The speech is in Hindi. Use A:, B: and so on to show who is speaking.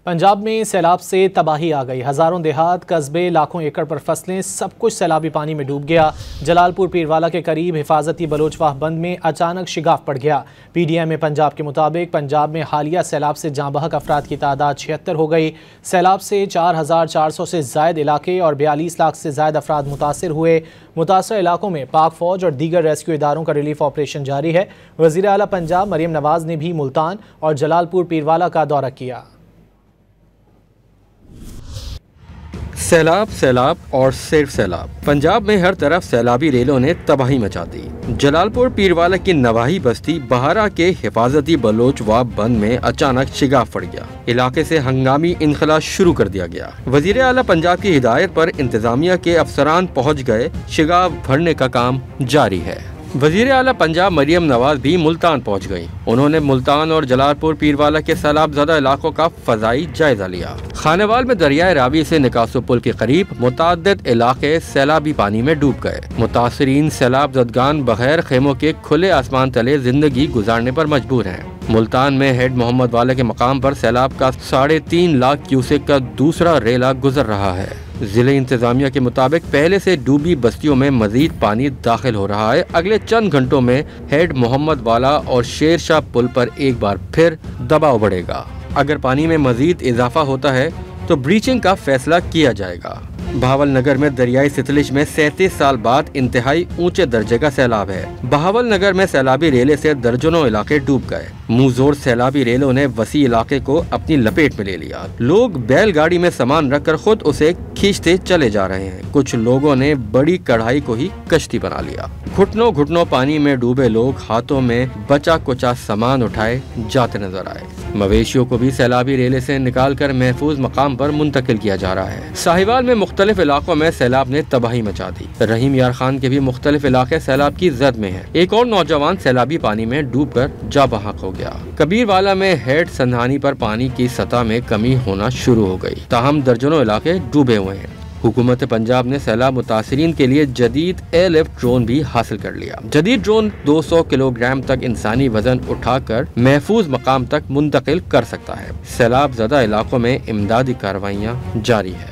A: पंजाब में सैलाब से तबाही आ गई। हज़ारों देहात, कस्बे, लाखों एकड़ पर फसलें, सब कुछ सैलाबी पानी में डूब गया। जलालपुर पीरवाला के करीब हिफाजती बलोचवाह बंद में अचानक शिगाफ पड़ गया। PDM पंजाब के मुताबिक पंजाब में हालिया सैलाब से जाँ बहक अफराद की तादाद 76 हो गई। सैलाब से 4400 से ज़ायद इलाके और 42 लाख से ज़ायद अफराद मुतासर हुए। मुतासर इलाकों में पाक फौज और दीगर रेस्क्यू इदारों का रिलीफ ऑपरेशन जारी है। वज़ीर आला पंजाब मरियम नवाज़ ने भी मुल्तान और जलालपुर पीरवाला का दौरा किया।
B: सैलाब सैलाब और सिर्फ सैलाब। पंजाब में हर तरफ सैलाबी रेलों ने तबाही मचा दी। जलालपुर पीरवाला की नवाही बस्ती बहारा के हिफाजती बलोचवाह बंद में अचानक शिगाफ पड़ गया। इलाके से हंगामी इनखला शुरू कर दिया गया। वजीर आला पंजाब की हिदायत पर इंतजामिया के अफसरान पहुँच गए। शिगाफ भरने का काम जारी है। वजीर आला पंजाब मरियम नवाज भी मुल्तान पहुंच गई। उन्होंने मुल्तान और जलालपुर पीरवाला के सैलाब ज़दा इलाकों का फजाई जायजा लिया। खानेवाल में दरियाए रावी से निकासो पुल के करीब मुताद्दिद इलाके सैलाबी पानी में डूब गए। मुतासरीन सैलाब ज़दगान बगैर खेमों के खुले आसमान तले जिंदगी गुजारने पर मजबूर हैं। मुल्तान में हेड मोहम्मद वाले के मकाम पर सैलाब का 3.5 लाख क्यूसेक का दूसरा रेला गुजर रहा है। जिले इंतजामिया के मुताबिक पहले से डूबी बस्तियों में मजीद पानी दाखिल हो रहा है। अगले चंद घंटों में हेड मोहम्मद वाला और शेर शाह पुल पर एक बार फिर दबाव बढ़ेगा। अगर पानी में मजीद इजाफा होता है तो ब्रीचिंग का फैसला किया जाएगा। बहावल नगर में दरियाई सतलुज में 37 साल बाद इंतहाई ऊंचे दर्जे का सैलाब है। बहावल नगर में सैलाबी रेले से दर्जनों इलाके डूब गए। मुंहजोर सैलाबी रेलों ने वसी इलाके को अपनी लपेट में ले लिया। लोग बैलगाड़ी में सामान रखकर खुद उसे खींचते चले जा रहे हैं। कुछ लोगों ने बड़ी कढ़ाई को ही कश्ती बना लिया। घुटनों घुटनों पानी में डूबे लोग हाथों में बचा कुचा सामान उठाए जाते नजर आए। मवेशियों को भी सैलाबी रेले से निकालकर महफूज मकाम पर मुंतकिल किया जा रहा है। साहिवाल में मुख्तलिफ इलाकों में सैलाब ने तबाही मचा दी। रहीम यार खान के भी मुख्तलिफ इलाके सैलाब की जद में है। एक और नौजवान सैलाबी पानी में डूब कर जा बहक हो गया। कबीरवाला में हेड संधानी पर पानी की सतह में कमी होना शुरू हो गई। ताहम दर्जनों इलाके डूबे हुए हैं। हुकूमत पंजाब ने सैलाब मुतासरीन के लिए जदीद एयरलिफ्ट ड्रोन भी हासिल कर लिया। जदीद ड्रोन 200 किलोग्राम तक इंसानी वजन उठाकर महफूज मकाम तक मुंतकिल कर सकता है। सैलाब ज़दा इलाकों में इमदादी कार्रवाइयाँ जारी है।